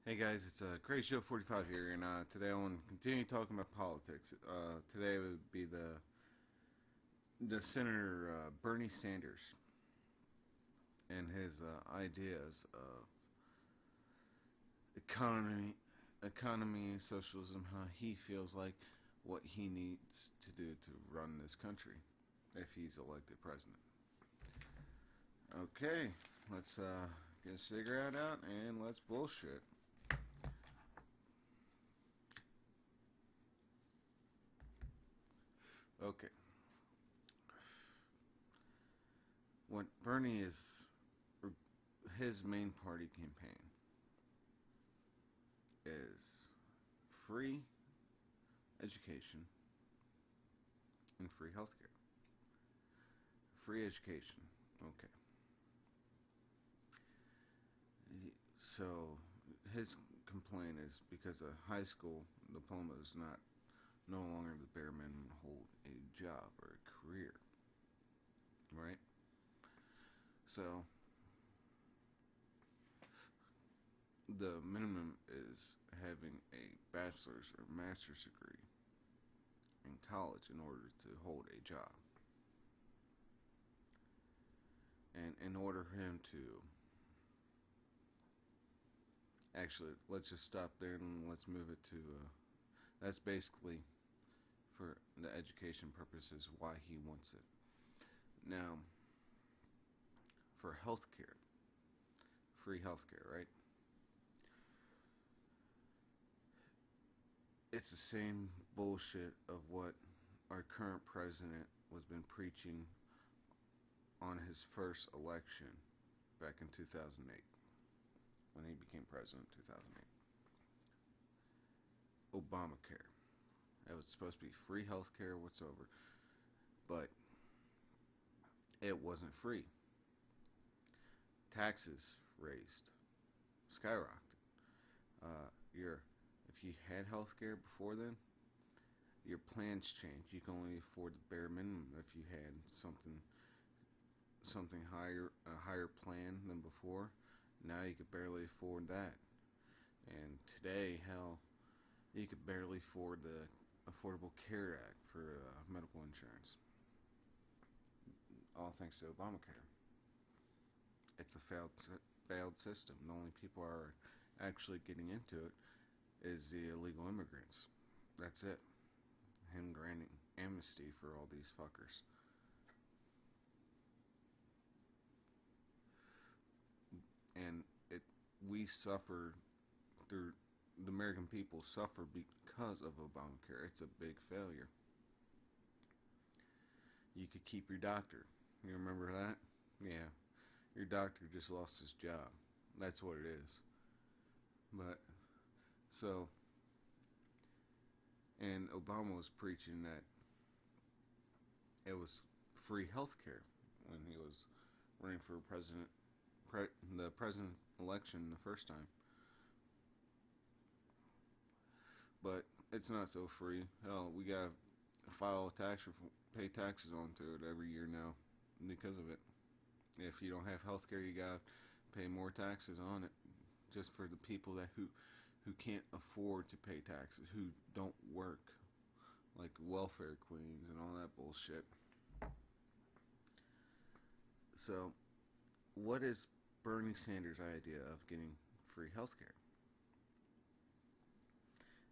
Hey guys, it's Crazy Show 45 here, and today I want to continue talking about politics. Today would be the Senator Bernie Sanders and his ideas of economy, economy, socialism. How he feels like what he needs to do to run this country if he's elected president. Okay, let's get a cigarette out and let's bullshit. Okay, what Bernie is his main party campaign is free education and free healthcare. Free education. Okay. So his complaint is because a high school diploma is not no longer the bare minimum to hold a job or a career, right? So the minimum is having a bachelor's or master's degree in college in order to hold a job. And in order for him to actually, let's just stop there and let's move it to that's basically for the education purposes why he wants it. Now, for healthcare, free healthcare, right? It's the same bullshit of what our current president was been preaching on his first election back in 2008 when he became president in 2008. Obamacare. It was supposed to be free healthcare whatsoever, but it wasn't free. Taxes raised, skyrocketed. Your if you had healthcare before then, your plans changed. You can only afford the bare minimum if you had something higher, a higher plan than before. Now you could barely afford that. And today, hell, you could barely afford the Affordable Care Act for medical insurance. All thanks to Obamacare. It's a failed system. The only people who are actually getting into it is the illegal immigrants. That's it. Him granting amnesty for all these fuckers. And it we suffer through the American people suffer because of Obamacare. It's a big failure. You could keep your doctor. You remember that? Yeah. Your doctor just lost his job. That's what it is. But so and Obama was preaching that it was free health care when he was running for the president election the first time. But it's not so free. Hell, we gotta file a pay taxes onto it every year now because of it. If you don't have health care, you gotta pay more taxes on it just for the people who can't afford to pay taxes, who don't work, like welfare queens and all that bullshit. So, what is Bernie Sanders' idea of getting free healthcare?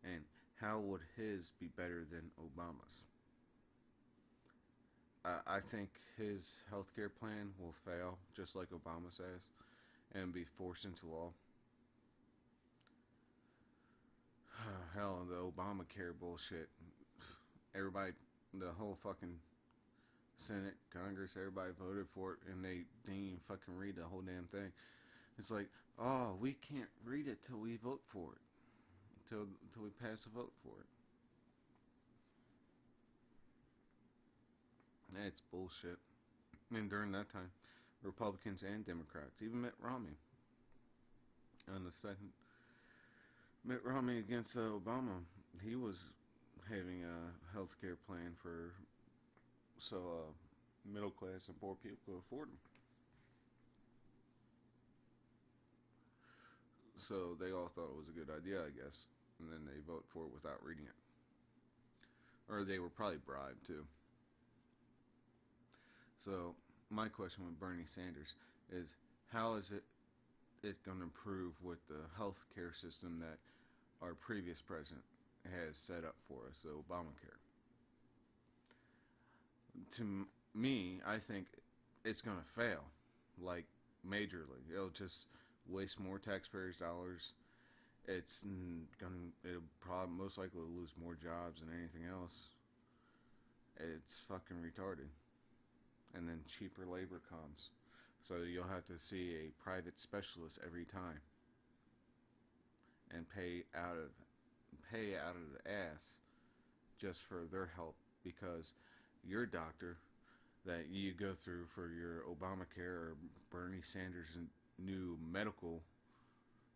And how would his be better than Obama's? I think his healthcare plan will fail, just like Obama says, and be forced into law. Hell, the Obamacare bullshit. Everybody, the whole fucking Senate, Congress, everybody voted for it, and they didn't even fucking read the whole damn thing. It's like, oh, we can't read it till we vote for it, till we pass a vote for it. That's bullshit. And during that time, Republicans and Democrats, even Mitt Romney, on the second Mitt Romney against Obama, he was having a health care plan for so middle class and poor people could afford them. So they all thought it was a good idea, I guess, and then they vote for it without reading it, or they were probably bribed too. So my question with Bernie Sanders is, how is it going to improve with the health care system that our previous president has set up for us, the Obamacare? To me, I think it's going to fail, like majorly. It'll just waste more taxpayers' dollars. It'll probably most likely lose more jobs than anything else. It's fucking retarded. And then cheaper labor comes, so you'll have to see a private specialist every time and pay out of the ass just for their help, because your doctor that you go through for your Obamacare or Bernie Sanders' new medical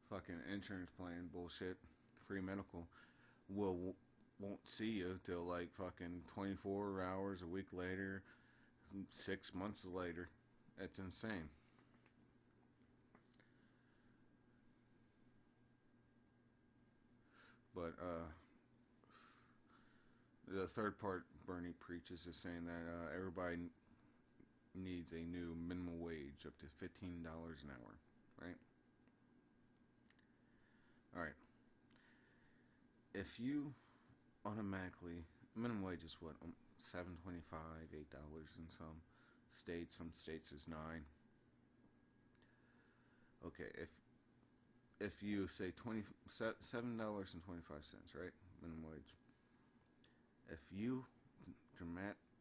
fucking insurance plan bullshit, free medical, will won't see you till like fucking 24 hours a week later, 6 months later. It's insane. But the third part Bernie preaches is saying that everybody needs a new minimum wage up to $15 an hour, right? All right. If you automatically, minimum wage is what, 7.25, $8 in some states. Some states is 9. Okay, if you say $7.25, right, minimum wage. If you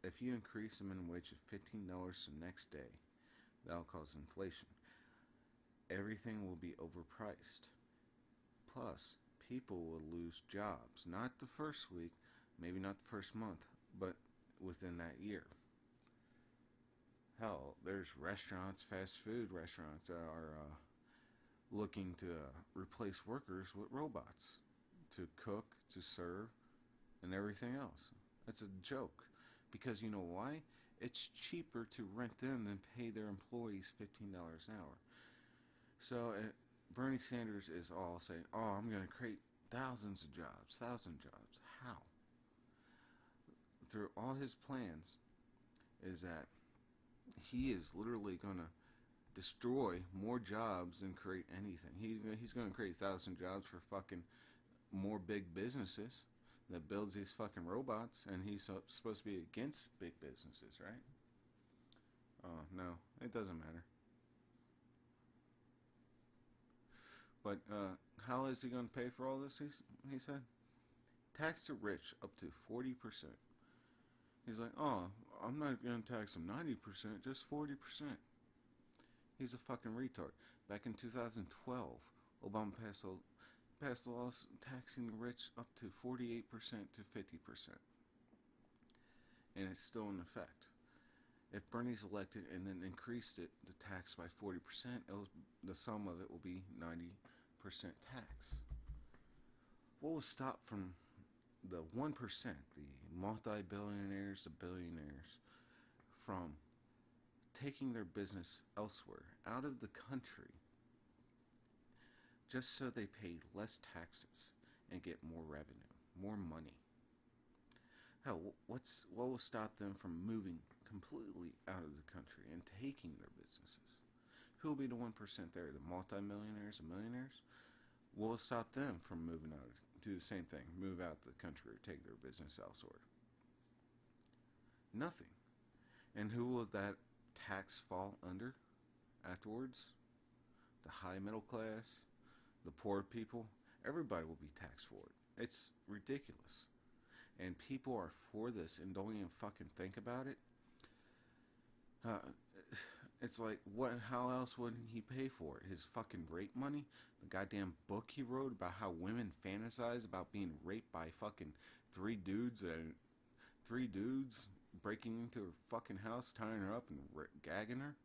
if you increase the minimum wage to $15 the next day, that'll cause inflation. Everything will be overpriced. Plus, people will lose jobs. Not the first week, maybe not the first month, but within that year. Hell, there's restaurants, fast food restaurants that are looking to replace workers with robots to cook, to serve, and everything else. It's a joke. Because you know why? It's cheaper to rent them than pay their employees $15 an hour. So Bernie Sanders is all saying, "Oh, I'm going to create thousands of jobs, thousand jobs." How? Through all his plans, is that he is literally going to destroy more jobs than create anything. He's going to create 1,000 jobs for fucking more big businesses that builds these fucking robots, and he's supposed to be against big businesses, right? Oh no, it doesn't matter. But how is he going to pay for all this? He said, tax the rich up to 40%. He's like, oh, I'm not going to tax them 90%, just 40%. He's a fucking retard. Back in 2012, Obama passed laws taxing the rich up to 48% to 50%. And it's still in effect. If Bernie's elected and then increased it, the tax by 40%, the sum of it will be 90% tax. What will stop from the 1%, the multi-billionaires, the billionaires, from taking their business elsewhere, out of the country, just so they pay less taxes and get more revenue, more money? Hell, what will stop them from moving completely out of the country and taking their businesses? Who will be the 1% there? The multimillionaires, the millionaires? What will stop them from moving out? Do the same thing, move out the country or take their business elsewhere? Nothing. And who will that tax fall under afterwards? The high middle class, the poor people. Everybody will be taxed for it. It's ridiculous. And people are for this and don't even fucking think about it. Uh, it's like, what? How else would he pay for it? His fucking rape money? The goddamn book he wrote about how women fantasize about being raped by fucking three dudes breaking into her fucking house, tying her up and gagging her?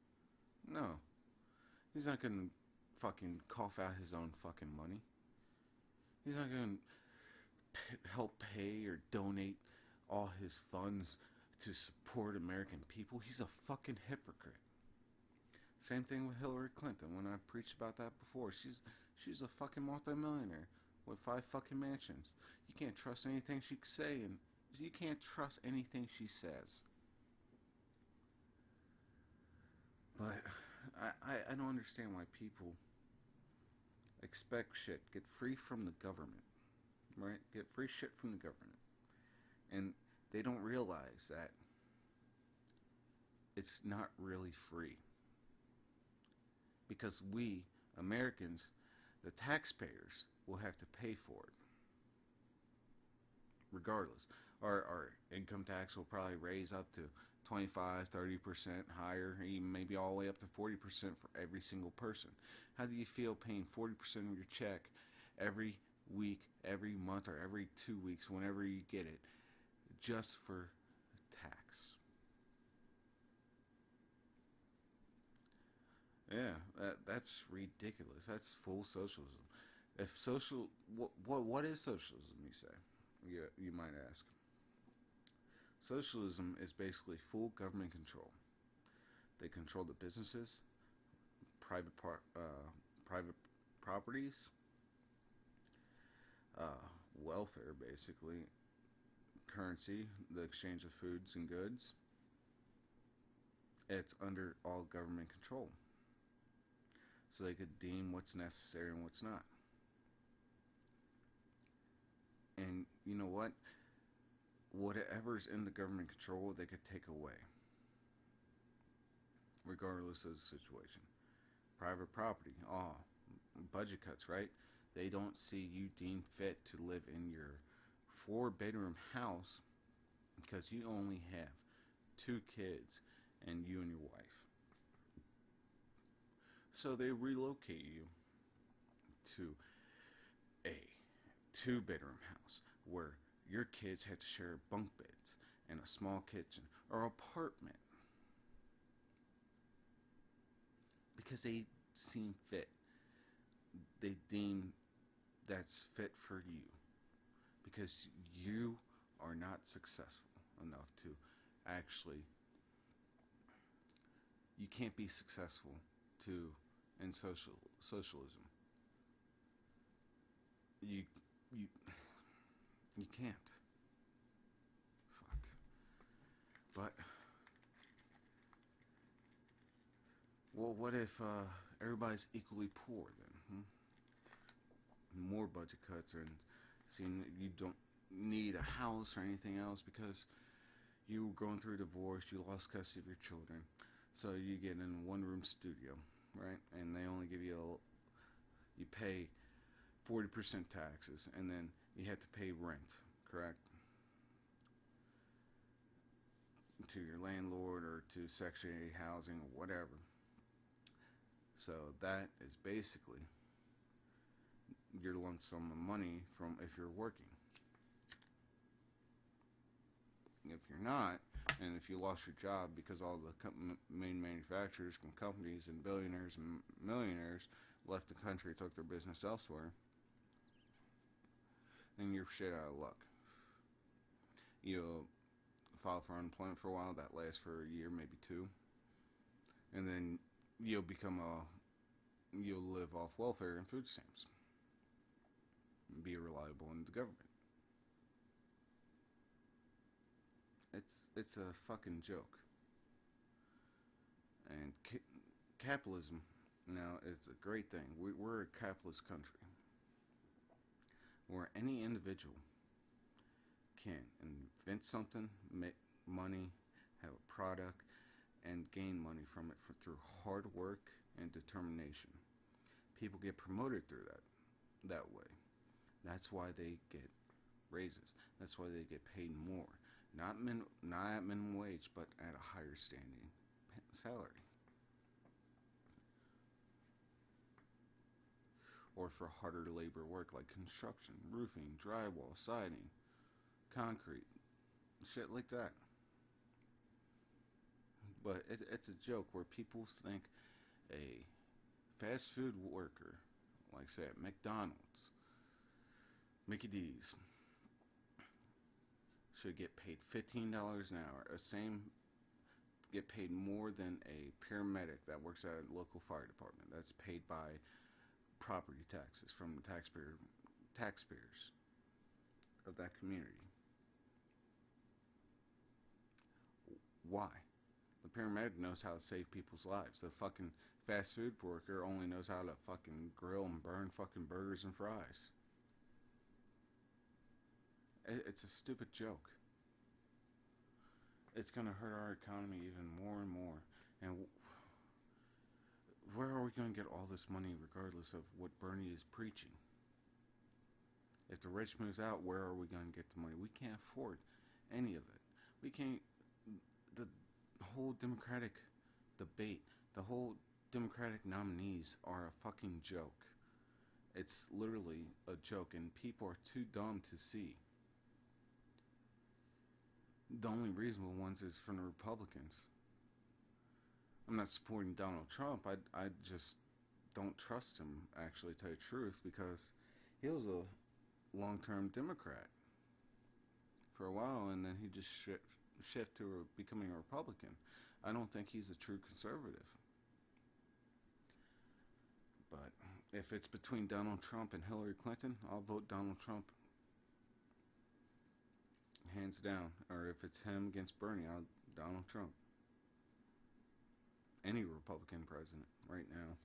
No, he's not gonna fucking cough out his own fucking money. He's not gonna help pay or donate all his funds to support American people. He's a fucking hypocrite. Same thing with Hillary Clinton. When I preached about that before, She's a fucking multimillionaire with 5 fucking mansions. You can't trust anything she say, and you can't trust anything she says. But I don't understand why people expect shit, get free from the government, right? Get free shit from the government. And they don't realize that it's not really free. Because we, Americans, the taxpayers, will have to pay for it. Regardless. Our income tax will probably raise up to 25, 30% higher, even maybe all the way up to 40% for every single person. How do you feel paying 40% of your check every week, every month, or every 2 weeks, whenever you get it, just for tax? Yeah, that's ridiculous. That's full socialism. If social, what is socialism? You say, you might ask. Socialism is basically full government control. They control the businesses, private properties, welfare, basically, currency, the exchange of foods and goods. It's under all government control, so they could deem what's necessary and what's not. And you know what? Whatever's in the government control, they could take away, regardless of the situation. Private property, budget cuts, right? They don't see you deem fit to live in your 4 bedroom house because you only have 2 kids and you and your wife. So they relocate you to a 2 bedroom house where your kids had to share bunk beds and a small kitchen or apartment because they seem fit. They deem that's fit for you because you are not successful enough to actually, you can't be successful to in socialism. You you can't. Fuck. But well, what if everybody's equally poor then? More budget cuts and seeing that you don't need a house or anything else because you were going through a divorce, you lost custody of your children, so you get in a one-room studio, right? And they only give you you pay 40% taxes, and then you have to pay rent, correct? To your landlord or to Section 8 housing or whatever. So that is basically your lump sum of money from if you're working. If you're not, and if you lost your job because all the main manufacturers and companies and billionaires and millionaires left the country, took their business elsewhere, then you're shit out of luck. You'll file for unemployment for a while, that lasts for a year, maybe 2, and then you'll you'll live off welfare and food stamps and be reliable in the government. It's a fucking joke. And capitalism now is a great thing. We're a capitalist country where any individual can invent something, make money, have a product, and gain money from it through hard work and determination. People get promoted through that way. That's why they get raises. That's why they get paid more. Not at minimum wage, but at a higher standing salary. Or for harder labor work like construction, roofing, drywall, siding, concrete, shit like that. But it's a joke where people think a fast food worker, like say at McDonald's, Mickey D's, should get paid $15 an hour. A same get paid more than a paramedic that works at a local fire department. That's paid by property taxes from the taxpayers of that community. Why? The paramedic knows how to save people's lives. The fucking fast food worker only knows how to fucking grill and burn fucking burgers and fries. It's a stupid joke. It's gonna hurt our economy even more and more. And where are we gonna get all this money regardless of what Bernie is preaching? If the rich moves out, where are we gonna get the money? We can't afford any of it. We can't. The whole Democratic debate, the whole Democratic nominees are a fucking joke. It's literally a joke, and people are too dumb to see. The only reasonable ones is from the Republicans. I'm not supporting Donald Trump. I just don't trust him, actually, to tell you the truth, because he was a long-term Democrat for a while, and then he just shift to becoming a Republican. I don't think he's a true conservative. But if it's between Donald Trump and Hillary Clinton, I'll vote Donald Trump hands down. Or if it's him against Bernie, I'll Donald Trump. Any Republican president right now.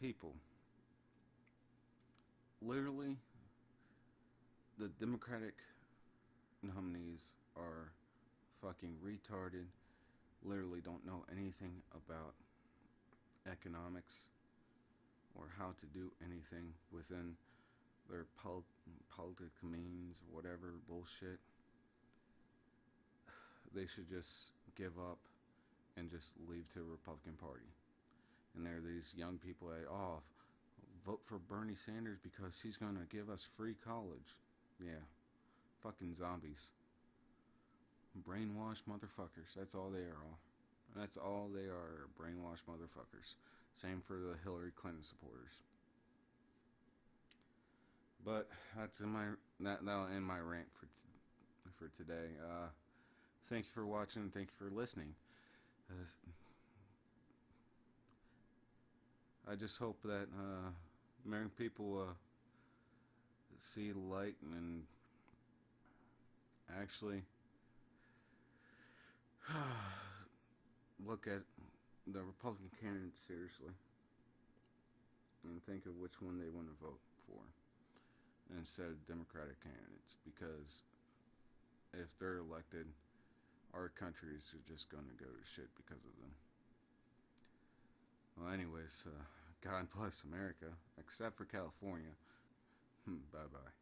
People, literally, the Democratic nominees are fucking retarded. Literally don't know anything about economics or how to do anything within their political means, whatever bullshit. They should just give up and just leave to the Republican Party. And there are these young people that, oh, vote for Bernie Sanders because he's going to give us free college. Yeah, fucking zombies. Brainwashed motherfuckers. That's all they are. That's all they are, brainwashed motherfuckers. Same for the Hillary Clinton supporters. But that'll end my rant for today. Thank you for watching. Thank you for listening. I just hope that American people see the light and actually look at the Republican candidates seriously and think of which one they want to vote for instead of Democratic candidates, because if they're elected, our countries are just going to go to shit because of them. Well, anyways, God bless America, except for California. Bye-bye.